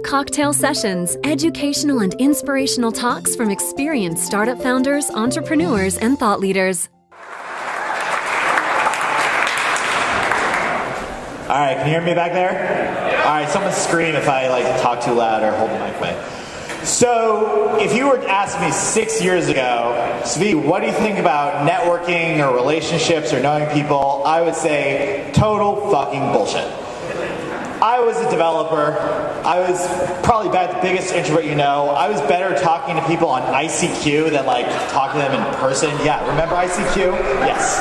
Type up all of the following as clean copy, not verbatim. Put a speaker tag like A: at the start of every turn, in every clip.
A: Cocktail Sessions, educational and inspirational talks from experienced startup founders, entrepreneurs, and thought leaders.
B: All right, can you hear me back there? All right, someone scream if I talk too loud or hold the mic away. So, if you were to ask me 6 years ago, Svi, what do you think about networking or relationships or knowing people? I would say total fucking bullshit. I was a developer. I was probably about the biggest introvert you know. I was better talking to people on ICQ than talking to them in person. Yeah, remember ICQ? Yes.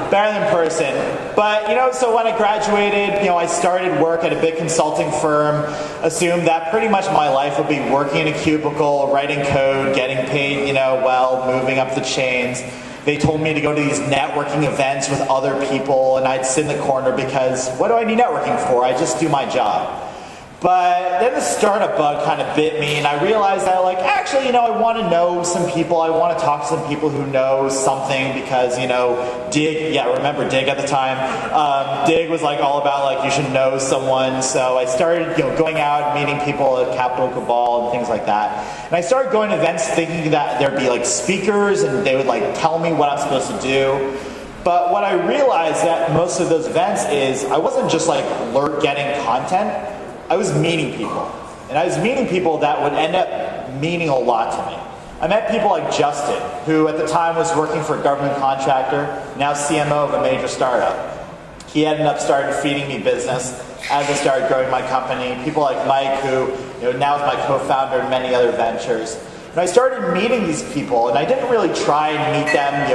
B: Better than person. But, so when I graduated, I started work at a big consulting firm, assumed that pretty much my life would be working in a cubicle, writing code, getting paid, moving up the chains. They told me to go to these networking events with other people, and I'd sit in the corner because what do I need networking for? I just do my job. But then the startup bug kind of bit me, and I realized that, actually, I want to know some people. I want to talk to some people who know something because, Dig, yeah, remember Dig at the time? Dig was all about, you should know someone. So I started, going out, meeting people at Capital Cabal and things like that. And I started going to events thinking that there'd be, speakers, and they would, tell me what I'm supposed to do. But what I realized at most of those events is I wasn't just, getting content. I was meeting people. And I was meeting people that would end up meaning a lot to me. I met people like Justin, who at the time was working for a government contractor, now CMO of a major startup. He ended up starting feeding me business as I started growing my company. People like Mike, who now is my co-founder in many other ventures. And I started meeting these people, and I didn't really try and meet them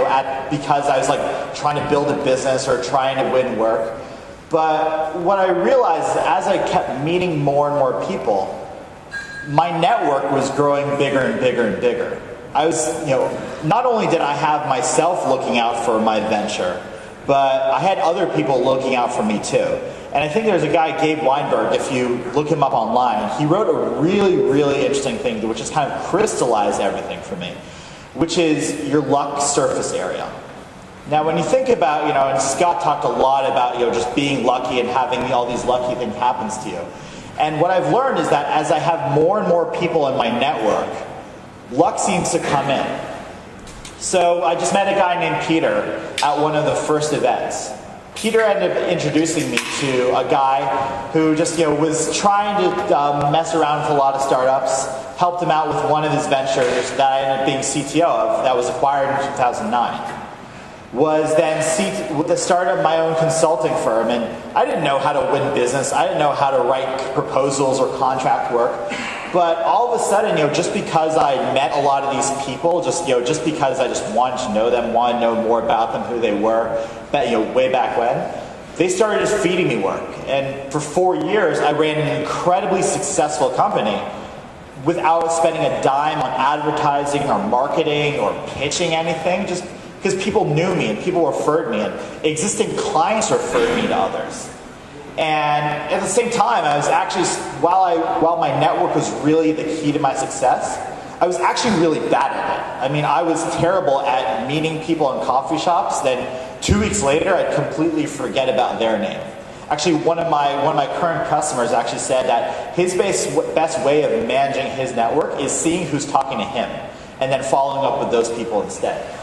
B: because I was trying to build a business or trying to win work. But what I realized is as I kept meeting more and more people, my network was growing bigger and bigger and bigger. I was, not only did I have myself looking out for my venture, but I had other people looking out for me too. And I think there's a guy, Gabe Weinberg, if you look him up online, he wrote a really, really interesting thing which has kind of crystallized everything for me, which is your luck surface area. Now, when you think about, and Scott talked a lot about, just being lucky and having all these lucky things happen to you. And what I've learned is that as I have more and more people in my network, luck seems to come in. So I just met a guy named Peter at one of the first events. Peter ended up introducing me to a guy who just, was trying to mess around with a lot of startups, helped him out with one of his ventures that I ended up being CTO of that was acquired in 2009. Was then the start of my own consulting firm, and I didn't know how to win business. I didn't know how to write proposals or contract work. But all of a sudden, just because I met a lot of these people, just because I just wanted to know them, wanted to know more about them, who they were, way back when, they started just feeding me work. And for 4 years, I ran an incredibly successful company without spending a dime on advertising or marketing or pitching anything, just because people knew me and people referred me and existing clients referred me to others. And at the same time, I was actually, while my network was really the key to my success, I was actually really bad at it. I mean, I was terrible at meeting people in coffee shops. Then 2 weeks later, I'd completely forget about their name. Actually, one of my current customers actually said that his best way of managing his network is seeing who's talking to him and then following up with those people instead.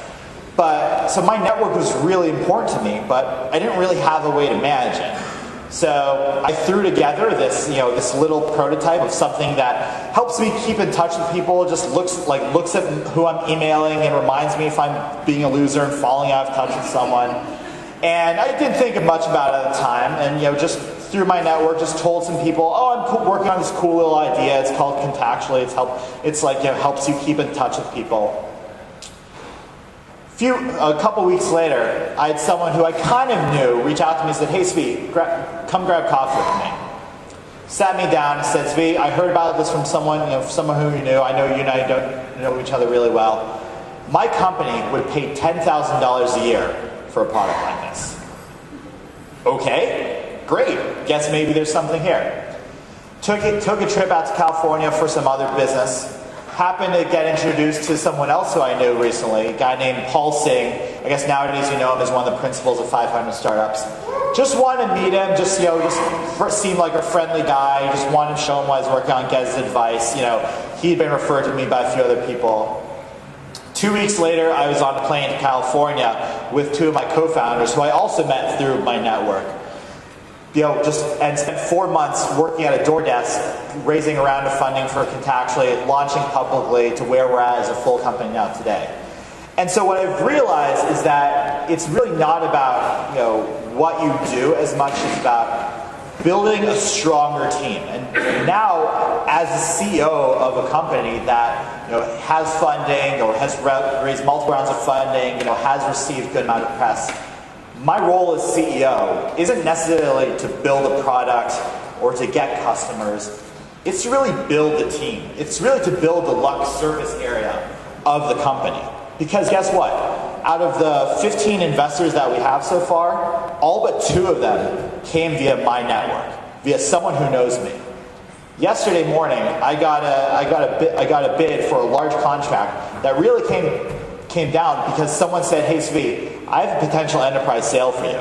B: So my network was really important to me, but I didn't really have a way to manage it. So I threw together this little prototype of something that helps me keep in touch with people, just looks at who I'm emailing and reminds me if I'm being a loser and falling out of touch with someone. And I didn't think much about it at the time, and just through my network, just told some people, I'm working on this cool little idea. It's called Contactually. Helps you keep in touch with people. A couple weeks later, I had someone who I kind of knew reach out to me and said, hey, Svi, come grab coffee with me. Sat me down and said, Svi, I heard about this from someone who you knew. I know you and I don't know each other really well. My company would pay $10,000 a year for a product like this. Okay, great. Guess maybe there's something here. Took a trip out to California for some other business. Happened to get introduced to someone else who I knew recently, a guy named Paul Singh. I guess nowadays you know him as one of the principals of 500 Startups. just wanted to meet him, just seemed like a friendly guy. Just wanted to show him what I was working on, get his advice. He'd been referred to me by a few other people. 2 weeks later, I was on a plane to California with two of my co-founders, who I also met through my network. And spent 4 months working at a door desk, raising a round of funding for Contactually, launching publicly to where we're at as a full company now today. And so what I've realized is that it's really not about what you do as much as about building a stronger team. And now, as the CEO of a company that has funding or has raised multiple rounds of funding, has received a good amount of press, my role as CEO isn't necessarily to build a product or to get customers. It's to really build the team. It's really to build the luck surface area of the company. Because guess what? Out of the 15 investors that we have so far, all but 2 of them came via my network, via someone who knows me. Yesterday morning, I got a bid for a large contract that really came down because someone said, "Hey, Svi, I have a potential enterprise sale for you."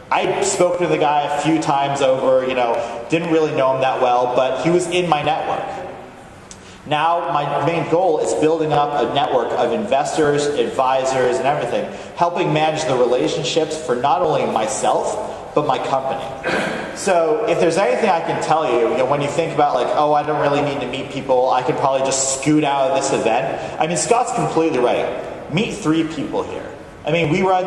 B: I spoke to the guy a few times over, didn't really know him that well, but he was in my network. Now, my main goal is building up a network of investors, advisors, and everything, helping manage the relationships for not only myself, but my company. So if there's anything I can tell you, when you think about I don't really need to meet people, I could probably just scoot out of this event. Scott's completely right. Meet 3 people here. We run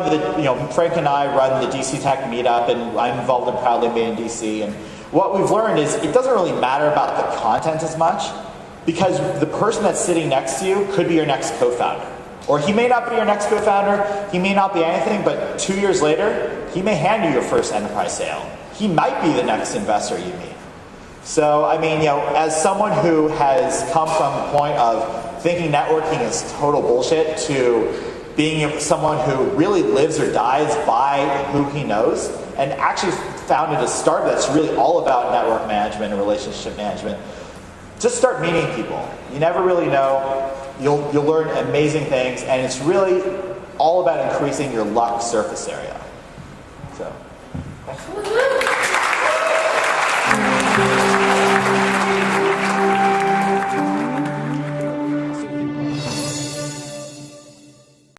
B: Frank and I run the DC Tech meetup, and I'm involved in Proudly Made in DC. And what we've learned is it doesn't really matter about the content as much, because the person that's sitting next to you could be your next co-founder. Or he may not be your next co-founder, he may not be anything, but 2 years later, he may hand you your first enterprise sale. He might be the next investor you meet. So, as someone who has come from a point of thinking networking is total bullshit to being someone who really lives or dies by who he knows, and actually founded a startup that's really all about network management and relationship management, just start meeting people. You never really know. You'll learn amazing things, and it's really all about increasing your luck surface area. So.